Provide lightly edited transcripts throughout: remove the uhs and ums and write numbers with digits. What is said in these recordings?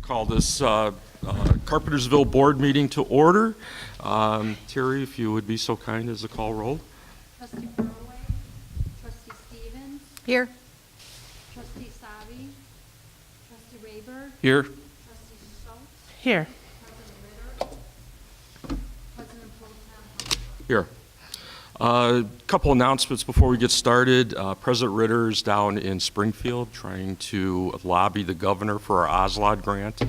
Call this Carpentersville Board meeting to order. Terry, if you would be so kind as to call roll. Trustee Burroway, Trustee Stevens, Here. Trustee Sabbe, Trustee Rabur, Here. Trustee Schultz, Here. President Ritter, President Pro Tem Armstrong. Here. A couple announcements before we get started. President Ritter is down in Springfield trying to lobby the governor for our OSLOD grant,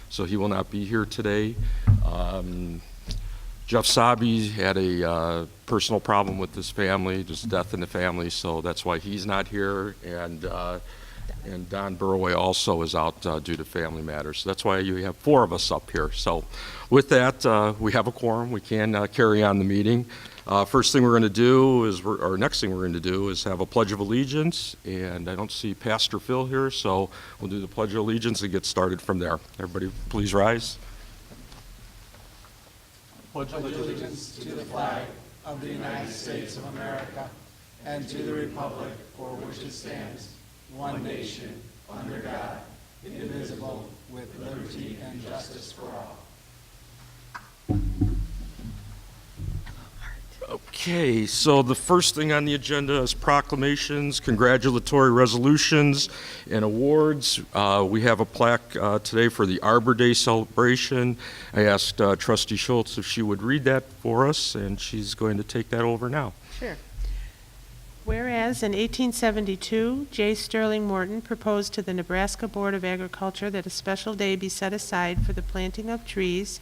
so he will not be here today. Jeff Sabbe had a personal problem with his family, just death in the family, so that's why he's not here. And Don Burroway also is out due to family matters. So that's why you have four of us up here. So with that, we have a quorum. We can carry on the meeting. First thing we're going to do is, next thing we're going to do is have a Pledge of Allegiance, and I don't see Pastor Phil here, so we'll do the Pledge of Allegiance and get started from there. Everybody please rise. Pledge allegiance to the flag of the United States of America and to the republic for which it stands, one nation, under God, indivisible, with liberty and justice for all. Okay, so the first thing on the agenda is proclamations, congratulatory resolutions, and awards. We have a plaque today for the Arbor Day celebration. I asked Trustee Schultz if she would read that for us, and she's going to take that over now. Sure. Whereas in 1872, J. Sterling Morton proposed to the Nebraska Board of Agriculture that a special day be set aside for the planting of trees,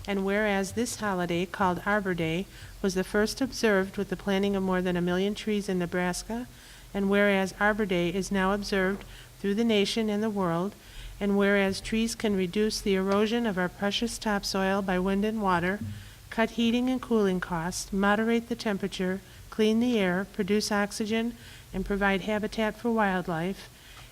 and whereas this holiday, called Arbor Day, was the first observed with the planting of more than 1 million trees in Nebraska, and whereas Arbor Day is now observed through the nation and the world, and whereas trees can reduce the erosion of our precious topsoil by wind and water, cut heating and cooling costs, moderate the temperature, clean the air, produce oxygen, and provide habitat for wildlife,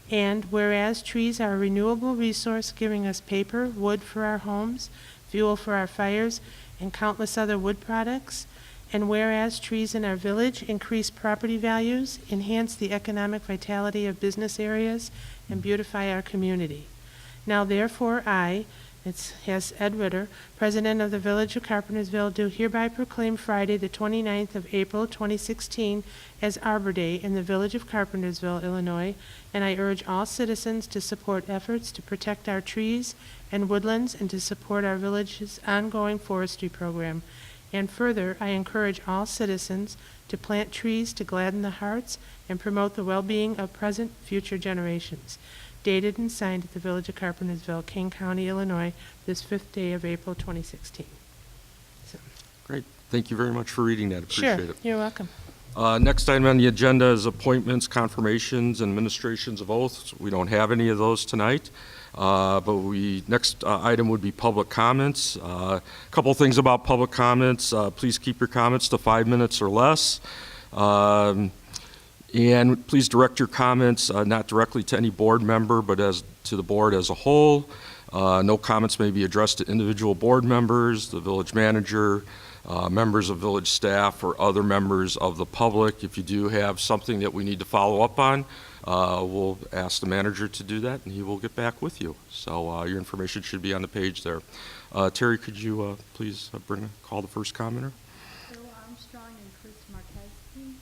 and whereas trees are a renewable resource giving us paper, wood for our homes, fuel for our fires, and countless other wood products, and whereas trees in our village increase property values, enhance the economic vitality of business areas, and beautify our community. Now therefore I, it has Ed Ritter, President of the Village of Carpentersville, do hereby proclaim Friday the 29th of April 2016 as Arbor Day in the Village of Carpentersville, Illinois, and I urge all citizens to support efforts to protect our trees and woodlands and to support our village's ongoing forestry program. And further, I encourage all citizens to plant trees to gladden the hearts and promote the well-being of present future generations. Dated and signed at the Village of Carpentersville, King County, Illinois, this 5th day of April 2016. So. Great. Thank you very much for reading that. Appreciate Sure. it. You're welcome. Next item on the agenda is appointments, confirmations, and administrations of oaths. We don't have any of those tonight. But next item would be public comments. A couple things about public comments. Please keep your comments to 5 minutes or less. And please direct your comments not directly to any board member, but to the board as a whole. No comments may be addressed to individual board members, the village manager, members of village staff, or other members of the public. If you do have something that we need to follow up on, we'll ask the manager to do that, and he will get back with you. So your information should be on the page there. Terry, could you please call the first commenter? Armstrong and Chris Marquez, please.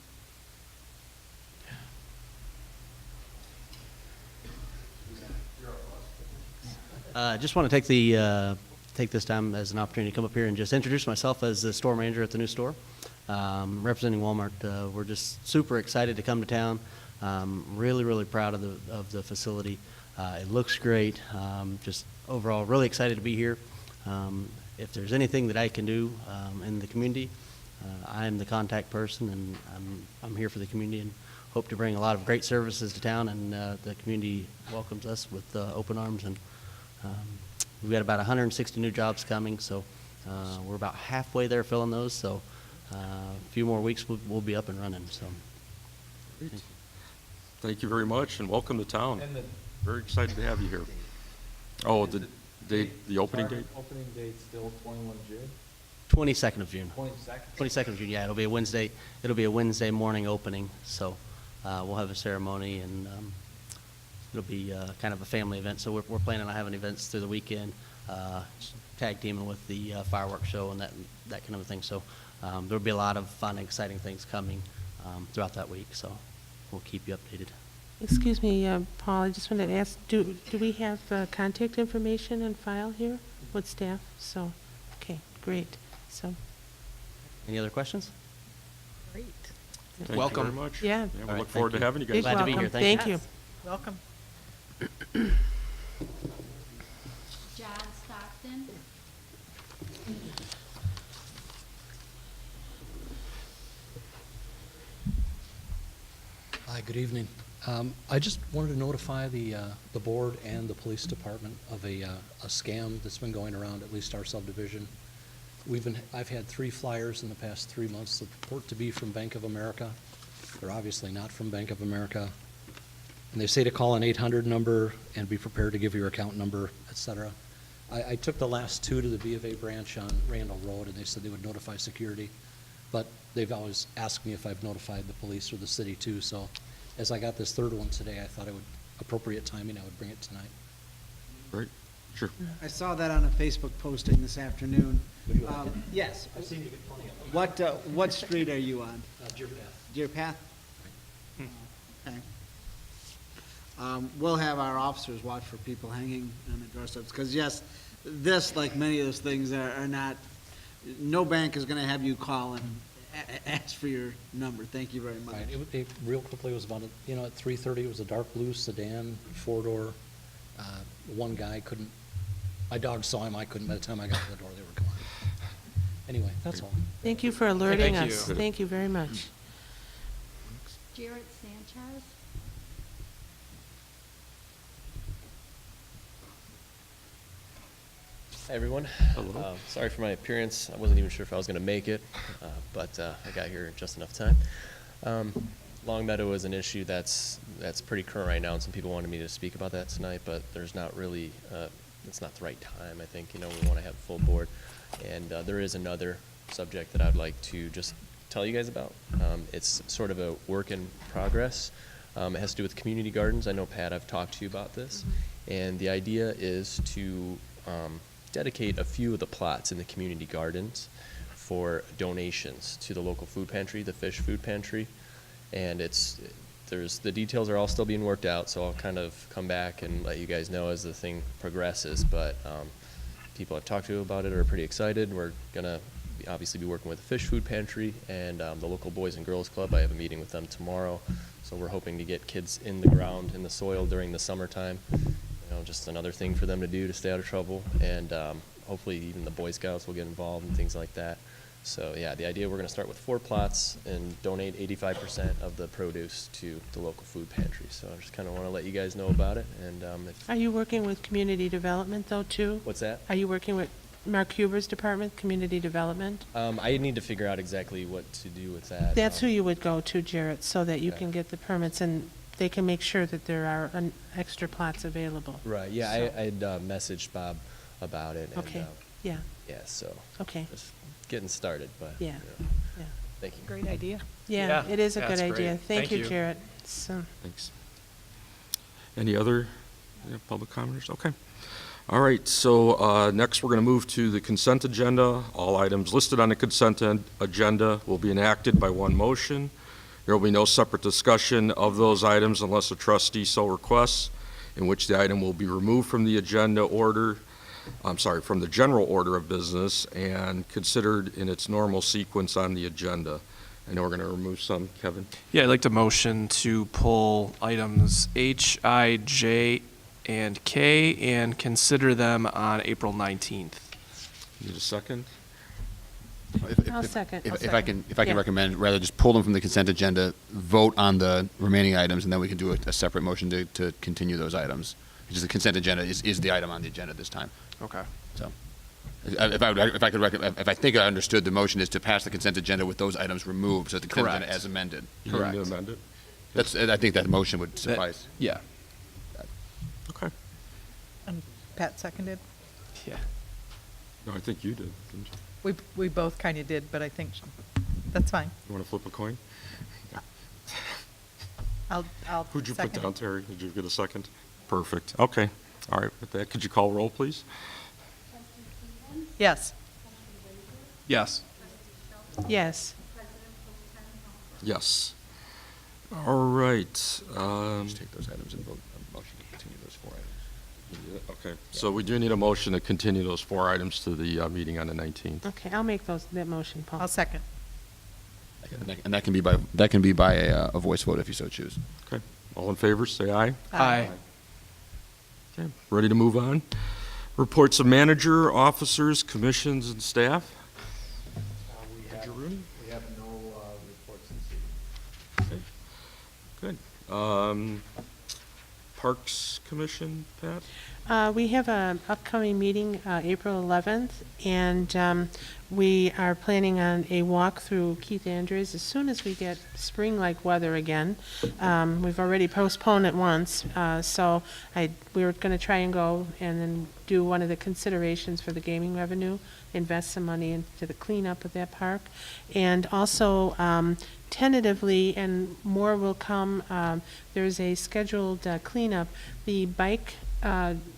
Just want to take this time as an opportunity to come up here and just introduce myself as the store manager at the new store. Representing Wal-Mart, we're just super excited to come to town. Really proud of the facility. It looks great. Just overall, really excited to be here. If there's anything that I can do in the community, I am the contact person, and I'm here for the community and hope to bring a lot of great services to town. And the community welcomes us with open arms. And we've got about 160 new jobs coming, so we're about halfway there filling those. So a few more weeks we'll be up and running. So. Thank you very much, and welcome to town. Very excited to have you here. Oh, the opening date? Opening date still 21 June? 22nd of June. 22nd? 22nd of June, yeah. It'll be a Wednesday. It'll be a Wednesday morning opening, so we'll have a ceremony and it'll be kind of a family event. So we're planning on having events through the weekend, tag teaming with the fireworks show and that kind of a thing. So there'll be a lot of fun, exciting things coming throughout that week. So we'll keep you updated. Excuse me, Paul, I just wanted to ask, do we have contact information and file here with staff? So, okay, great. So, Any other questions? Great. Thank you Welcome. very much. Yeah. We All right, look forward to thank you. having you guys. big Glad to be welcome. here. Thank Thank you. you. Welcome. John Stockton. Hi, good evening. I just wanted to notify the board and the police department of a scam that's been going around, at least our subdivision. I've had 3 flyers in the past 3 months that purport to be from Bank of America. They're obviously not from Bank of America. And they say to call an 800 number and be prepared to give your account number, et cetera. I took the last 2 to the B of A branch on Randall Road, and they said they would notify security. But they've always asked me if I've notified the police or the city too, so as I got this 3rd one today, I thought it would, appropriate timing, I would bring it tonight. Great, sure. I saw that on a Facebook posting this afternoon. Would you like it? Yes. I've seen you get plenty of them. What street are you on? Deer Path. Deer Path? Okay. We'll have our officers watch for people hanging on the doorsteps, because yes, this, like many of those things, are not, no bank is gonna have you call and ask for your number. Thank you very much. Right, it real quickly was about, at 3:30, it was a dark blue sedan, 4-door. One guy couldn't, my dog saw him, I couldn't, by the time I got to the door, they were gone. Anyway, that's all. Thank you for alerting Thank us. you. Thank you very much. Jared Sanchez. Hi, everyone. Hello. Sorry for my appearance. I wasn't even sure if I was going to make it, but I got here just enough time. Long Meadow is an issue that's pretty current right now, and some people wanted me to speak about that tonight, but there's not really, it's not the right time, I think. We want to have a full board. And there is another subject that I'd like to just tell you guys about. It's sort of a work in progress. It has to do with community gardens. I know, Pat, I've talked to you about this. And the idea is to dedicate a few of the plots in the community gardens for donations to the local food pantry, the fish food pantry. And the details are all still being worked out, so I'll kind of come back and let you guys know as the thing progresses. But people I've talked to about it are pretty excited. We're gonna obviously be working with the fish food pantry and the local Boys and Girls Club. I have a meeting with them tomorrow, so we're hoping to get kids in the ground, in the soil during the summertime. Just another thing for them to do to stay out of trouble, and hopefully even the Boy Scouts will get involved and things like that. So yeah, the idea, we're going to start with 4 plots and donate 85% of the produce to the local food pantry. So I just kind of want to let you guys know about it. And Are you working with community development, though, too? what's that? Are you working with Mark Huber's department, community development? I need to figure out exactly what to do with that. That's who you would go to, Jarrett, so that you Okay. can get the permits, and they can make sure that there are extra plots available. Right, yeah, So- I'd messaged Bob about it. And, Okay, yeah, yeah, so okay, just getting started, but yeah, yeah. thank you. Great idea. Yeah, Yeah, it is a yeah, good it's great. idea. Thank Thank you, you. Jarrett. So, Thanks. Any other public commenters? Okay. All right, so next we're going to move to the consent agenda. All items listed on the consent agenda will be enacted by one motion. There will be no separate discussion of those items unless a trustee so requests, in which the item will be removed from the agenda order, from the general order of business and considered in its normal sequence on the agenda. I know we're going to remove some, Kevin. Yeah, I'd like to motion to pull items H, I, J, and K and consider them on April 19th. Need a second? I'll second. If I can Yeah. recommend, rather just pull them from the consent agenda, vote on the remaining items, and then we can do a separate motion to continue those items. Because the consent agenda is the item on the agenda this time. Okay. So, if I think I understood, the motion is to pass the consent agenda with those items removed, so the consent agenda Correct. as amended. You need to Correct. amend it? I think that motion would suffice. Yeah. Okay. And Pat seconded. Yeah. No, I think you did, didn't you? We both kind of did, but I think that's fine. You want to flip a coin? I'll Who'd you put second down, it. Terry? Did you get a second? Perfect. Okay. All right. With that, could you call roll, please? Yes. Yes. Yes. Yes. All right. Just take those items and vote on the motion to continue those 4 items. Okay. So we do need a motion to continue those 4 items to the meeting on the 19th. Okay, I'll make that motion, Paul. I'll second. And that can be by a voice vote if you so choose. Okay. All in favor, say aye. Aye. Okay. Ready to move on? Reports of manager, officers, commissions, and staff. Manager Rooney? We have no reports this evening. Okay. Good. Parks Commission, Pat? We have an upcoming meeting, April 11th, and we are planning on a walk through Keith Andrews as soon as we get spring-like weather again. We've already postponed it once, so we were going to try and go and then do one of the considerations for the gaming revenue, invest some money into the cleanup of that park, and also tentatively, and more will come, there's a scheduled cleanup. The bike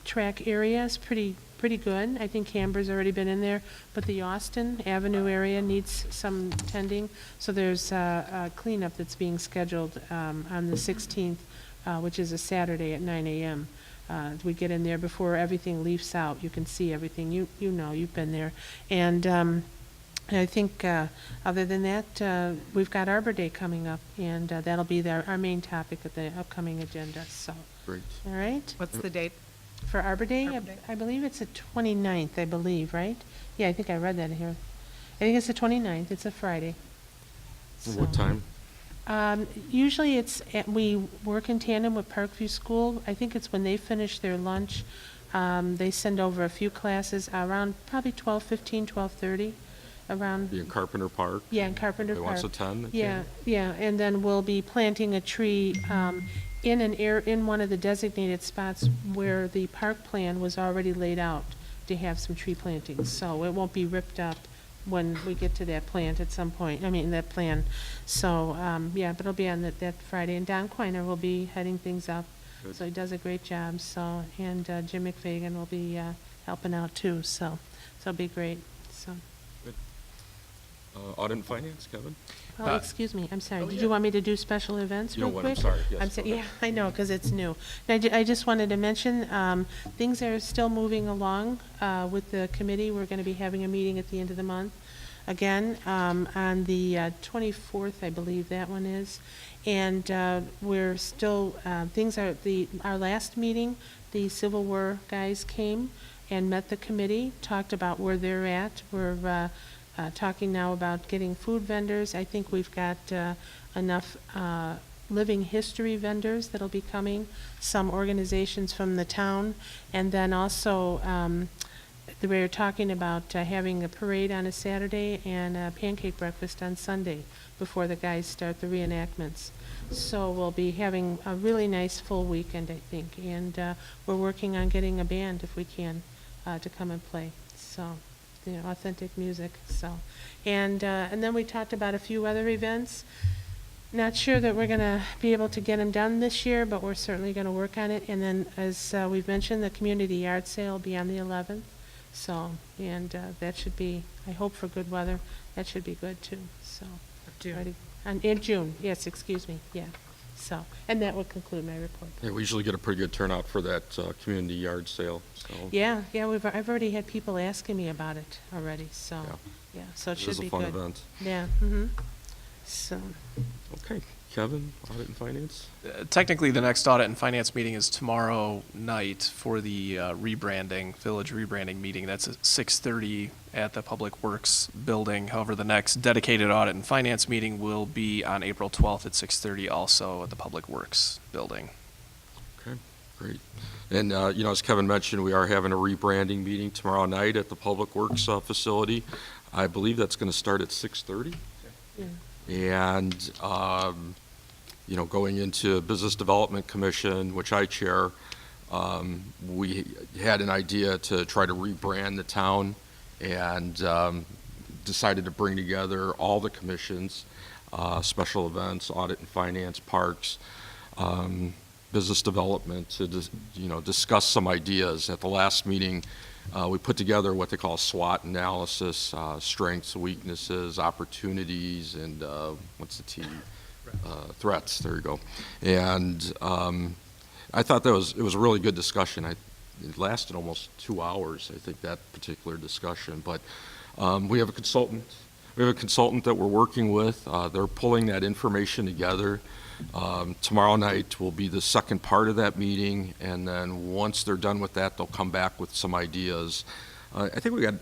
track area is pretty good. I think Camber's already been in there, but the Austin Avenue area needs some tending. So there's a cleanup that's being scheduled on the 16th, which is a Saturday at 9 a.m. We get in there before everything leaves out. You can see everything. You know, you've been there. And I think other than that, we've got Arbor Day coming up, and that'll be our main topic of the upcoming agenda. So, Great. all right. What's the date? For Arbor Day, Arbor Day. I believe it's the 29th, I believe, right? Yeah, I think I read that here. I think it's the 29th. It's a Friday. What So, time? Usually we work in tandem with Parkview School. I think it's when they finish their lunch. They send over a few classes around probably 12:15, 12:30, around. Be in Carpenter Park? Yeah, in Carpenter They Park. want to attend? Yeah, yeah, and then we'll be planting a tree in one of the designated spots where the park plan was already laid out to have some tree plantings. So it won't be ripped up when we get to that plant at some point, that plan. So, yeah, but it'll be on that Friday. And Don Quiner will be heading things up. Good. So he does a great job, so, and Jim McFagan will be helping out too, so it'll be great, so. Audit and Finance, Kevin? Oh, excuse me, I'm sorry. Did you want me to do special events You know real what, I'm quick? sorry, yes, go Yeah, ahead. I know, because it's new. And I just wanted to mention, things are still moving along with the committee. We're going to be having a meeting at the end of the month, again, on the 24th, I believe that one is. And we're still, our last meeting, the Civil War guys came and met the committee, talked about where they're at. We're talking now about getting food vendors. I think we've got enough living history vendors that'll be coming, some organizations from the town, and then also we're talking about having a parade on a Saturday and a pancake breakfast on Sunday before the guys start the reenactments. So we'll be having a really nice full weekend, I think, and we're working on getting a band if we can to come and play. So, authentic music. So, and then we talked about a few other events. Not sure that we're going to be able to get them done this year, but we're certainly going to work on it. And then, as we've mentioned, the community yard sale will be on the 11th. So, and that should be, I hope for good weather, that should be good too. So, June. in June, yes, excuse me, yeah. So, and that will conclude my report. Yeah, we usually get a pretty good turnout for that community yard sale, so. Yeah, I've already had people asking me about it already, so, yeah, so it should be good. It is a fun event. Yeah, so, Okay, Kevin, Audit and Finance? Technically, the next Audit and Finance meeting is tomorrow night for the village rebranding meeting. That's at 6:30 at the Public Works building. However, the next dedicated Audit and Finance meeting will be on April 12th at 6:30 also at the Public Works building. Okay, great. And, as Kevin mentioned, we are having a rebranding meeting tomorrow night at the Public Works facility. I believe that's going to start at 6:30. yeah. And, going into Business Development Commission, which I chair, we had an idea to try to rebrand the town and decided to bring together all the commissions, special events, audit and finance, parks, business development to discuss some ideas. At the last meeting, we put together what they call a SWOT analysis, strengths, weaknesses, opportunities, and what's the T? Threats. There you go. And I thought it was a really good discussion. It lasted almost 2 hours, I think, that particular discussion. But we have a consultant. We have a consultant that we're working with. They're pulling that information together. Tomorrow night will be the second part of that meeting, and then once they're done with that, they'll come back with some ideas. I think we got,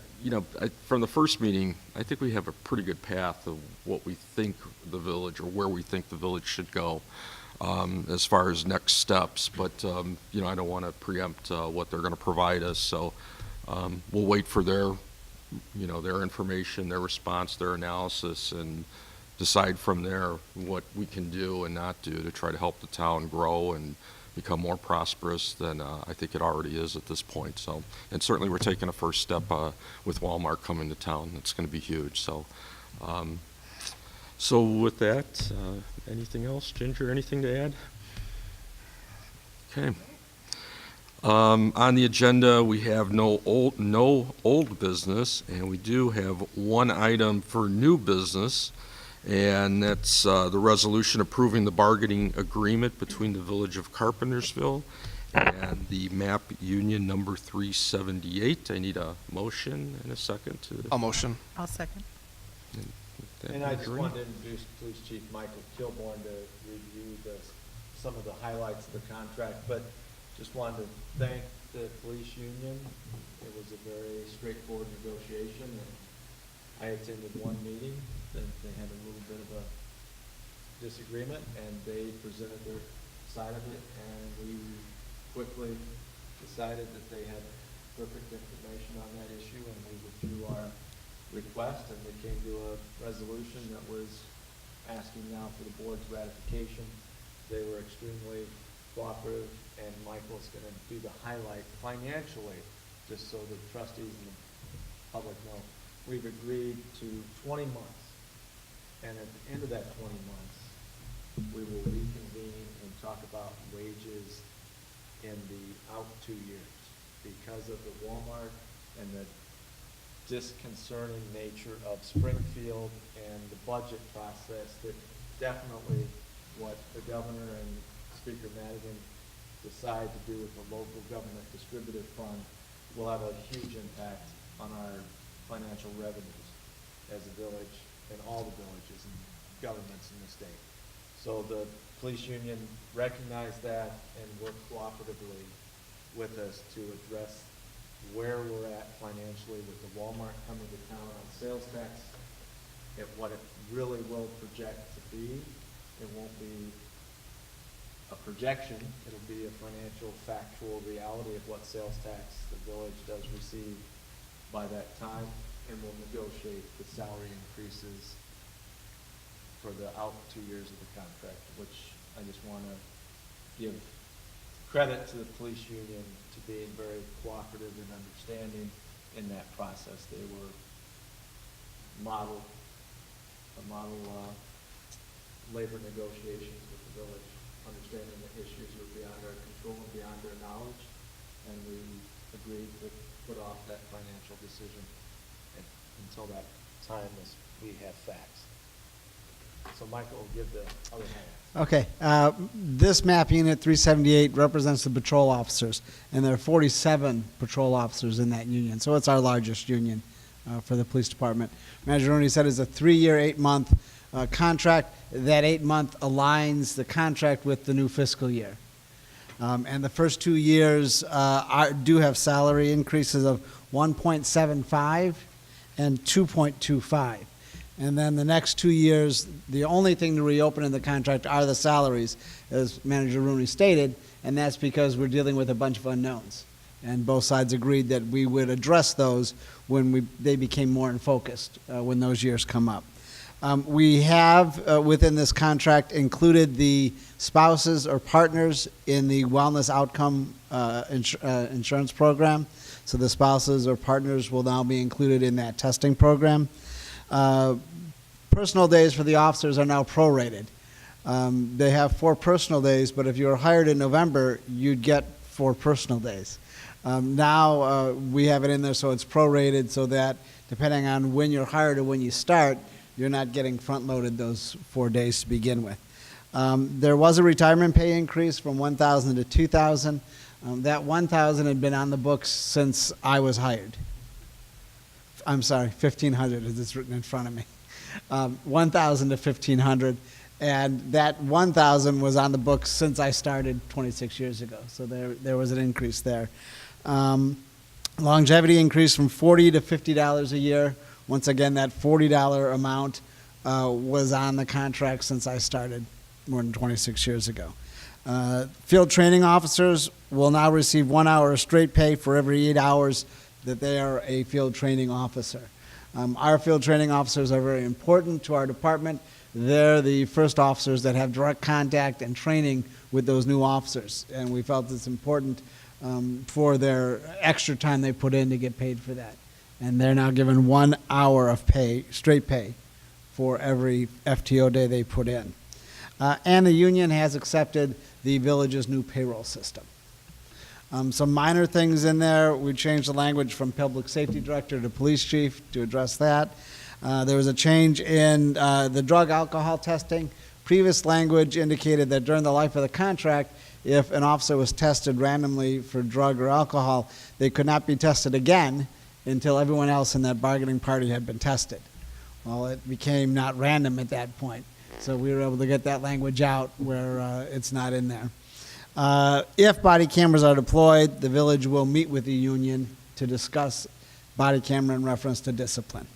from the first meeting, I think we have a pretty good path of what we think the village, or where we think the village should go as far as next steps. But, I don't want to preempt what they're going to provide us, so we'll wait for their information, their response, their analysis, and decide from there what we can do and not do to try to help the town grow and become more prosperous than I think it already is at this point. So, and certainly we're taking a first step with Wal-Mart coming to town. It's going to be huge. So, so with that, anything else, Ginger? Anything to add? Okay. On the agenda, we have no old business, and we do have one item for new business, and that's the resolution approving the bargaining agreement between the Village of Carpentersville and the MAP Union number 378. I need a motion and a second to. I'll motion. I'll second. And I just wanted to introduce Police Chief Michael Kilborn to review some of the highlights of the contract, but just wanted to thank the police union. It was a very straightforward negotiation, and I attended one meeting, and they had a little bit of a disagreement, and they presented their side of it, and we quickly decided that they had perfect information on that issue, and we withdrew our request, and they came to a resolution that was asking now for the board's ratification. They were extremely cooperative, and Michael's going to do the highlight financially, just so the trustees and the public know. We've agreed to 20 months, and at the end of that 20 months, we will reconvene and talk about wages in the out 2 years. Because of the Wal-Mart and the disconcerting nature of Springfield and the budget process, that definitely what the governor and Speaker Madigan decide to do with the local government distributive fund will have a huge impact on our financial revenues as a village and all the villages and governments in the state. So the police union recognized that and worked cooperatively with us to address where we're at financially with the Wal-Mart coming to town on sales tax, at what it really will project to be. It won't be a projection, it'll be a financial, factual reality of what sales tax the village does receive by that time, and we'll negotiate the salary increases for the out 2 years of the contract, which I just want to give credit to the police union to being very cooperative and understanding in that process. They were model labor negotiations with the village, understanding that issues were beyond our control and beyond their knowledge, and we agreed to put off that financial decision until that time as we have facts. So Michael will give the other hand. Okay, this map unit 378 represents the patrol officers, and there are 47 patrol officers in that union, so it's our largest union for the police department. Manager Rooney said it's a 3-year, 8-month contract. That 8-month aligns the contract with the new fiscal year. And the first 2 years do have salary increases of 1.75 and 2.25. And then the next 2 years, the only thing to reopen in the contract are the salaries, as Manager Rooney stated, and that's because we're dealing with a bunch of unknowns. And both sides agreed that we would address those when they became more in focus when those years come up. We have, within this contract, included the spouses or partners in the wellness outcome insurance program. So the spouses or partners will now be included in that testing program. Personal days for the officers are now prorated. They have 4 personal days, but if you were hired in November, you'd get 4 personal days. Now we have it in there so it's prorated so that depending on when you're hired or when you start, you're not getting front-loaded those 4 days to begin with. There was a retirement pay increase from $1,000 to $2,000. That $1,000 had been on the books since I was hired. I'm sorry, $1,500 as it's written in front of me. $1,000 to $1,500, and that $1,000 was on the books since I started 26 years ago. So there was an increase there. Longevity increased from $40 to $50 a year. Once again, that $40 amount was on the contract since I started more than 26 years ago. Field training officers will now receive 1 hour of straight pay for every 8 hours that they are a field training officer. Our field training officers are very important to our department. They're the first officers that have direct contact and training with those new officers, and we felt it's important for their extra time they put in to get paid for that. And they're now given 1 hour of pay, straight pay, for every FTO day they put in. And the union has accepted the village's new payroll system. Some minor things in there. We changed the language from public safety director to police chief to address that. There was a change in the drug alcohol testing. Previous language indicated that during the life of the contract, if an officer was tested randomly for drug or alcohol, they could not be tested again until everyone else in that bargaining party had been tested. Well, it became not random at that point. So we were able to get that language out where it's not in there. If body cameras are deployed, the village will meet with the union to discuss body camera in reference to discipline.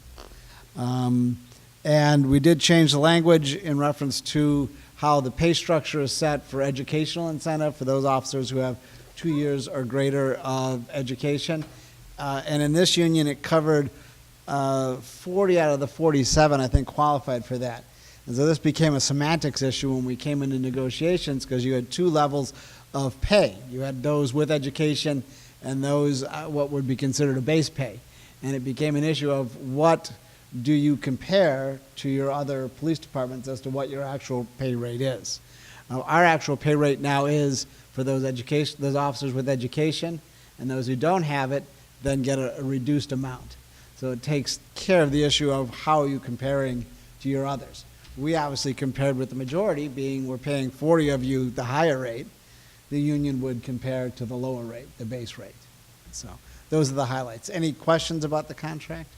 And we did change the language in reference to how the pay structure is set for educational incentive for those officers who have 2 years or greater of education. And in this union, it covered 40 out of the 47, I think, qualified for that. And so this became a semantics issue when we came into negotiations because you had 2 levels of pay. You had those with education and those what would be considered a base pay. And it became an issue of what do you compare to your other police departments as to what your actual pay rate is. Our actual pay rate now is for those officers with education, and those who don't have it then get a reduced amount. So it takes care of the issue of how are you comparing to your others. We obviously compared with the majority, being we're paying 40 of you the higher rate. The union would compare to the lower rate, the base rate. So those are the highlights. Any questions about the contract?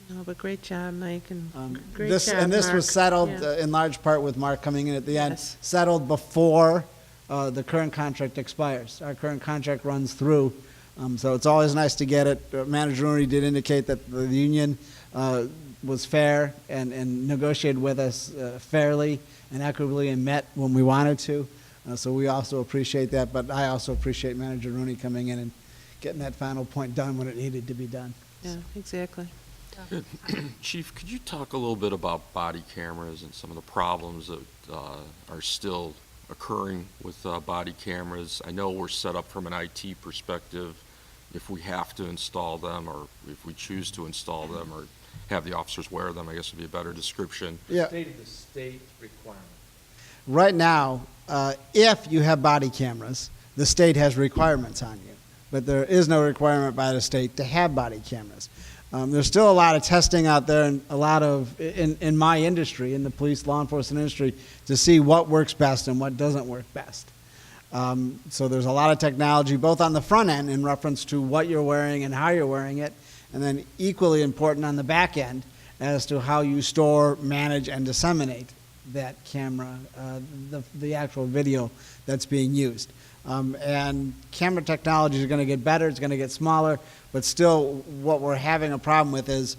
No, but great job, Mike, and great This job, was Mark. settled Yeah. in large part with Mark coming in at the end, Yes. settled before the current contract expires. Our current contract runs through, so it's always nice to get it. Manager Rooney did indicate that the union was fair and negotiated with us fairly and equitably and met when we wanted to. So we also appreciate that, but I also appreciate Manager Rooney coming in and getting that final point done when it needed to be done. Yeah, exactly. Good. Chief, could you talk a little bit about body cameras and some of the problems that are still occurring with body cameras? I know we're set up from an IT perspective if we have to install them or if we choose to install them or have the officers wear them, I guess would be a better description. Yeah. Stated the state requirement. Right now, if you have body cameras, the state has requirements on you, but there is no requirement by the state to have body cameras. There's still a lot of testing out there and a lot of, in my industry, in the police law enforcement industry, to see what works best and what doesn't work best. So there's a lot of technology, both on the front end in reference to what you're wearing and how you're wearing it, and then equally important on the back end as to how you store, manage, and disseminate that camera, the actual video that's being used. And camera technology is going to get better, it's going to get smaller, but still what we're having a problem with is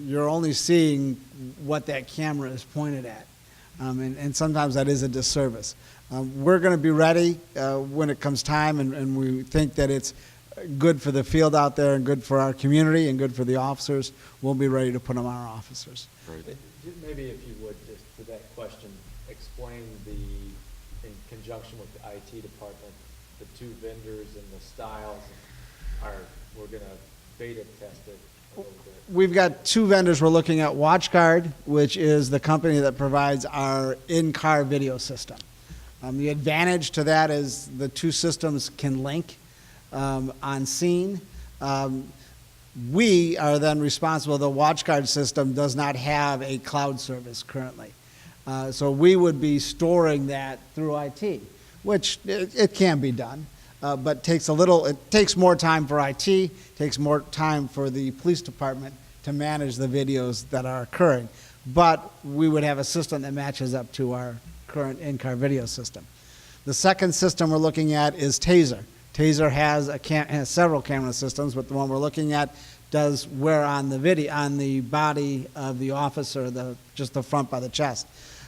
you're only seeing what that camera is pointed at. And sometimes that is a disservice. We're going to be ready when it comes time, and we think that it's good for the field out there and good for our community and good for the officers. We'll be ready to put them on our officers. Right. Maybe if you would, just to that question, explain in conjunction with the IT department, the 2 vendors and the styles we're going to beta test it a little bit. We've got two vendors we're looking at. WatchGuard, which is the company that provides our in-car video system. The advantage to that is the two systems can link on scene. We are then responsible. The WatchGuard system does not have a cloud service currently. So we would be storing that through IT, which it can be done, but it takes more time for IT, takes more time for the police department to manage the videos that are occurring. But we would have a system that matches up to our current in-car video system. The second system we're looking at is Taser. Taser has several camera systems, but the one we're looking at does wear on the video, on the body of the officer, just the front by the chest.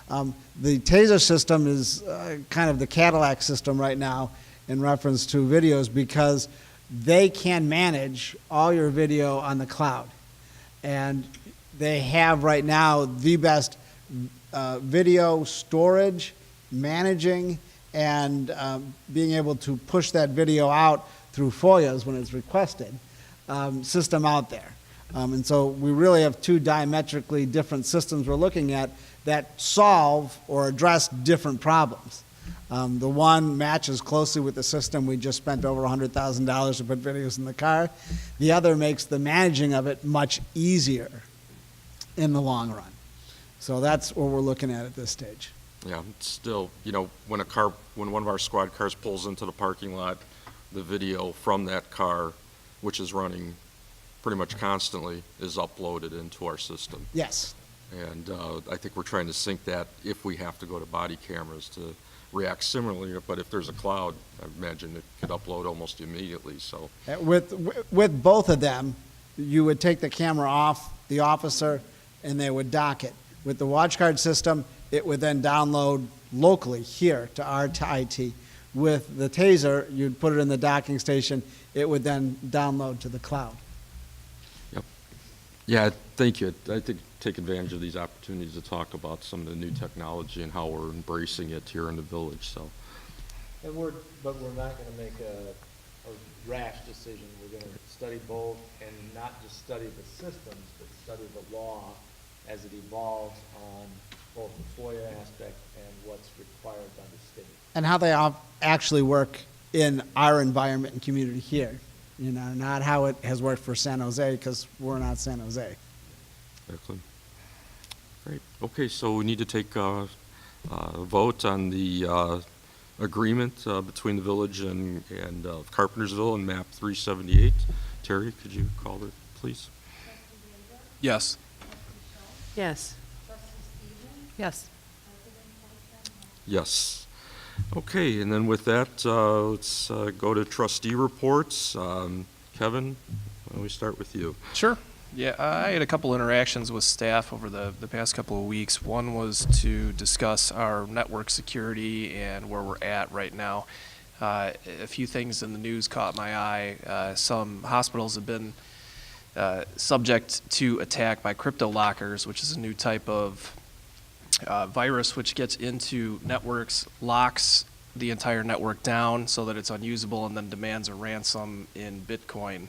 The Taser system is kind of the Cadillac system right now in reference to videos because they can manage all your video on the cloud. And they have right now the best video storage, managing, and being able to push that video out through FOIAs when it's requested system out there. And so we really have two diametrically different systems we're looking at that solve or address different problems. The one matches closely with the system. We just spent over $100,000 to put videos in the car. The other makes the managing of it much easier in the long run. So that's what we're looking at this stage. Yeah, it's still, when one of our squad cars pulls into the parking lot, the video from that car, which is running pretty much constantly, is uploaded into our system. Yes. And I think we're trying to sync that if we have to go to body cameras to react similarly. But if there's a cloud, I imagine it could upload almost immediately. So with both of them, you would take the camera off the officer, and they would dock it. With the WatchGuard system, it would then download locally here to our IT. With the Taser, you'd put it in the docking station. It would then download to the cloud. Yep. Yeah, thank you. I think take advantage of these opportunities to talk about some of the new technology and how we're embracing it here in the village. So, But we're not going to make a rash decision. We're going to study both and not just study the systems, but study the law as it evolves on both the FOIA aspect and what's required by the state. And how they actually work in our environment and community here. Not how it has worked for San Jose, because we're not San Jose. Excellent. Great. Okay, so we need to take a vote on the agreement between the village and Carpentersville and map 378. Terry, could you call it, please? Yes. Yes. Yes. Yes. Okay, and then with that, let's go to trustee reports. Kevin, why don't we start with you? Sure. Yeah, I had a couple interactions with staff over the past couple of weeks. One was to discuss our network security and where we're at right now. A few things in the news caught my eye. Some hospitals have been subject to attack by crypto lockers, which is a new type of virus which gets into networks, locks the entire network down so that it's unusable, and then demands a ransom in Bitcoin.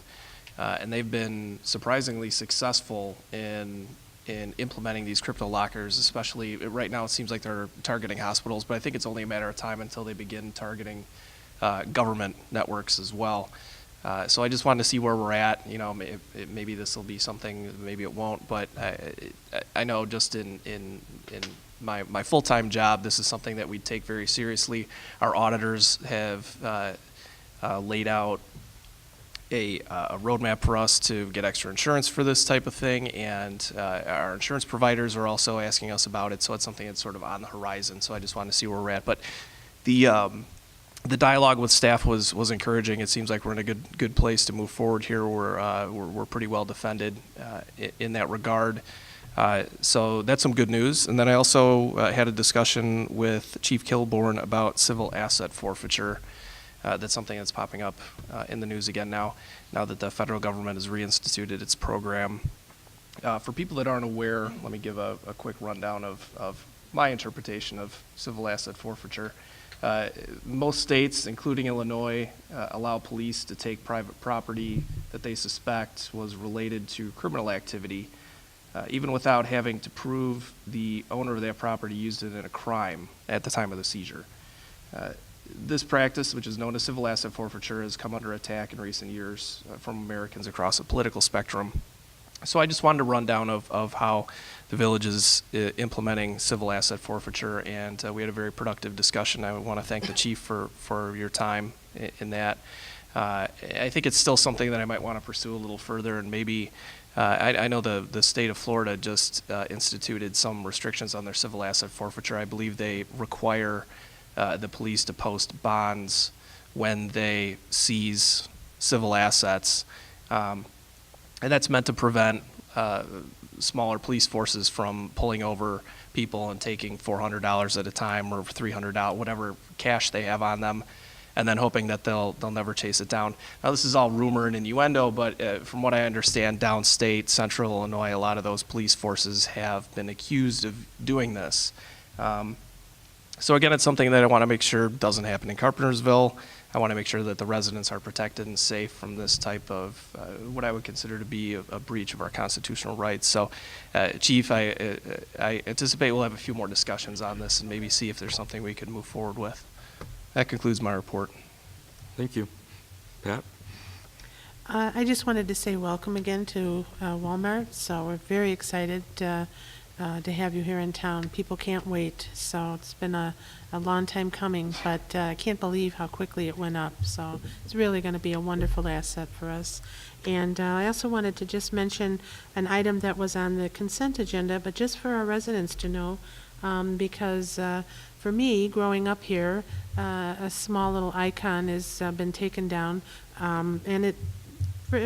And they've been surprisingly successful in implementing these crypto lockers, especially right now it seems like they're targeting hospitals, but I think it's only a matter of time until they begin targeting government networks as well. So I just wanted to see where we're at. Maybe this will be something, maybe it won't, but I know just in my full-time job, this is something that we take very seriously. Our auditors have laid out a roadmap for us to get extra insurance for this type of thing, and our insurance providers are also asking us about it, so it's something that's sort of on the horizon, so I just wanted to see where we're at. But the dialogue with staff was encouraging. It seems like we're in a good place to move forward here. We're pretty well defended in that regard. So that's some good news. And then I also had a discussion with Chief Kilborn about civil asset forfeiture. That's something that's popping up in the news again now that the federal government has reinstituted its program. For people that aren't aware, let me give a quick rundown of my interpretation of civil asset forfeiture. Most states, including Illinois, allow police to take private property that they suspect was related to criminal activity, even without having to prove the owner of that property used it in a crime at the time of the seizure. This practice, which is known as civil asset forfeiture, has come under attack in recent years from Americans across the political spectrum. So I just wanted to run down of how the village is implementing civil asset forfeiture, and we had a very productive discussion. I want to thank the chief for your time in that. I think it's still something that I might want to pursue a little further, and maybe I know the state of Florida just instituted some restrictions on their civil asset forfeiture. I believe they require the police to post bonds when they seize civil assets. And that's meant to prevent smaller police forces from pulling over people and taking $400 at a time or $300, whatever cash they have on them, and then hoping that they'll never chase it down. Now, this is all rumor and innuendo, but from what I understand, downstate, central Illinois, a lot of those police forces have been accused of doing this. So again, it's something that I want to make sure doesn't happen in Carpentersville. I want to make sure that the residents are protected and safe from this type of what I would consider to be a breach of our constitutional rights. So, Chief, I anticipate we'll have a few more discussions on this and maybe see if there's something we could move forward with. That concludes my report. Thank you. Pat? I just wanted to say welcome again to Wal-Mart. So we're very excited to have you here in town. People can't wait. So it's been a long time coming, but I can't believe how quickly it went up. So it's really going to be a wonderful asset for us. And I also wanted to just mention an item that was on the consent agenda, but just for our residents to know, because for me, growing up here, a small little icon has been taken down, and it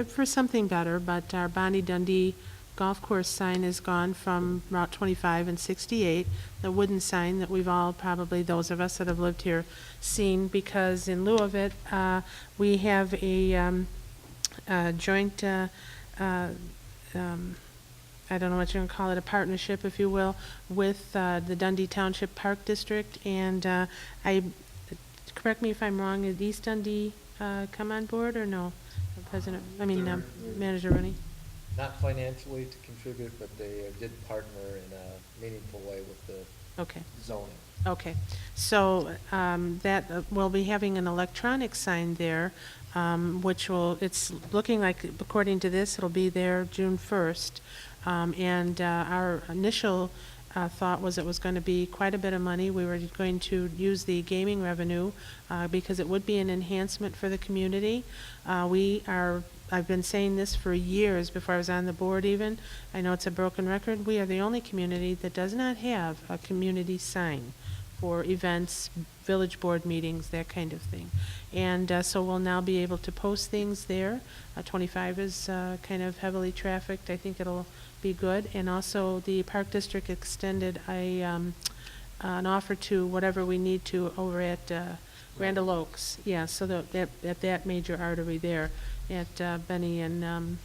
for something better, but our Bonnie Dundee golf course sign is gone from Route 25 and 68, the wooden sign that we've all, probably those of us that have lived here, seen, because in lieu of it, we have a joint, I don't know what you're going to call it, a partnership, if you will, with the Dundee Township Park District, and correct me if I'm wrong, did East Dundee come on board, or no? Manager Rooney? Not financially to contribute, but they did partner in a meaningful way with the zoning. Okay, so that we'll be having an electronic sign there, which it's looking like, according to this, it'll be there June 1st. And our initial thought was it was going to be quite a bit of money. We were going to use the gaming revenue because it would be an enhancement for the community. I've been saying this for years before I was on the board even. I know it's a broken record. We are the only community that does not have a community sign for events, village board meetings, that kind of thing. And so we'll now be able to post things there. 25 is kind of heavily trafficked. I think it'll be good. And also the Park District extended an offer to whatever we need to over at Randall Oaks. Yeah, so at that major artery there at Benny and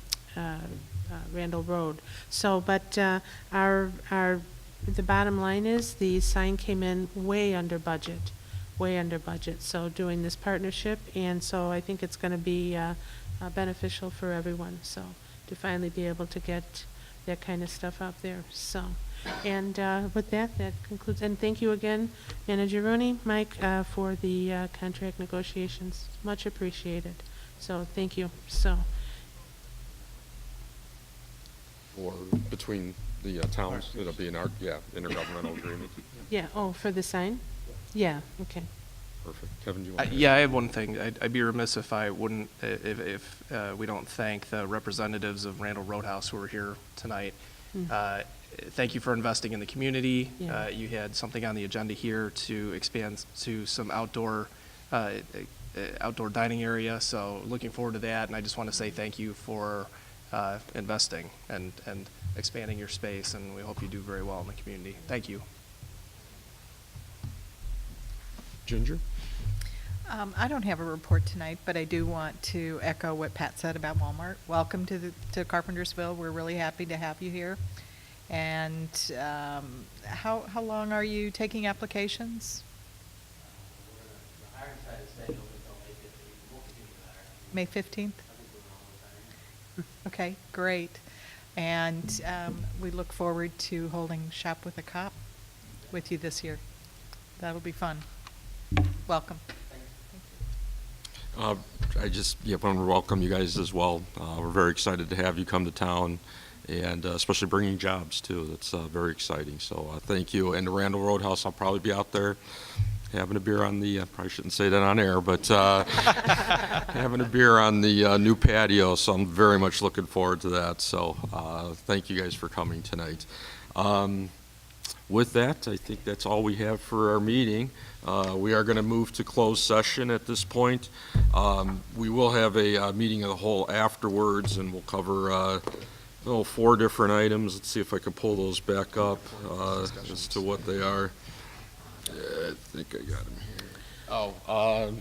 Randall Road. So, but the bottom line is the sign came in way under budget. So doing this partnership, and so I think it's going to be beneficial for everyone. So to finally be able to get that kind of stuff out there. So, and with that concludes. And thank you again, Manager Rooney, Mike, for the contract negotiations. Much appreciated. So thank you. So. Or between the towns, it'll be an intergovernmental agreement. Yeah. Oh, for the sign. Yeah. Okay. Perfect. Kevin, do you want to? Yeah, I have one thing. I'd be remiss if I wouldn't, if we don't thank the representatives of Randall Roadhouse who are here tonight. Thank you for investing in the community. Yeah. You had something on the agenda here to expand to some outdoor dining area, so looking forward to that. And I just want to say thank you for investing and expanding your space, and we hope you do very well in the community. Thank you. Ginger? I don't have a report tonight, but I do want to echo what Pat said about Wal-Mart. Welcome to Carpentersville. We're really happy to have you here. And how long are you taking applications? We're May 15th? Okay, great. And we look forward to holding Shop with a Cop with you this year. That'll be fun. Welcome. I just want to welcome you guys as well. We're very excited to have you come to town, and especially bringing jobs too. That's very exciting. So thank you. And the Randall Roadhouse, I'll probably be out there having a beer on the, probably shouldn't say that on air, but having a beer on the new patio. So I'm very much looking forward to that. So thank you guys for coming tonight. With that, I think that's all we have for our meeting. We are going to move to closed session at this point. We will have a meeting of the whole afterwards, and we'll cover 4 different items. Let's see if I can pull those back up as to what they are. I think I got them here.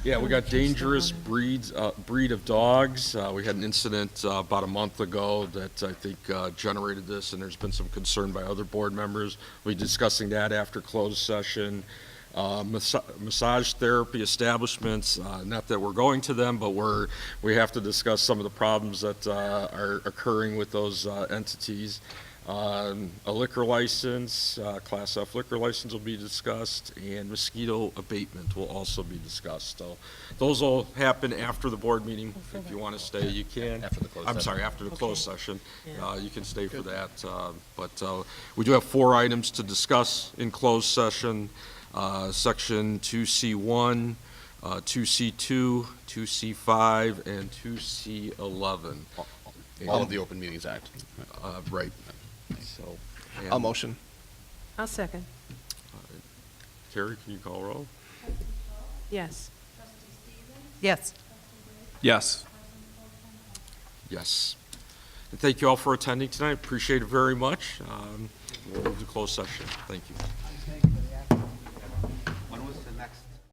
Yeah, we got dangerous breed of dogs. We had an incident about a month ago that I think generated this, and there's been some concern by other board members. We'll be discussing that after closed session. Massage therapy establishments, not that we're going to them, but we have to discuss some of the problems that are occurring with those entities. A liquor license, Class F liquor license will be discussed, and mosquito abatement will also be discussed. So those will happen after the board meeting. If you want to stay, you can. After the closed I'm session. sorry, after the closed session. Yeah. You can stay for that. But we do have 4 items to discuss in closed session. Section 2C1, 2C2, 2C5, and 2C11. All of the Open Meetings Act. Right. So, I'll motion. I'll second. Carrie, can you call roll? Yes. Yes. Yes. Yes. And thank you all for attending tonight. Appreciate it very much. We'll move to closed session. Thank you.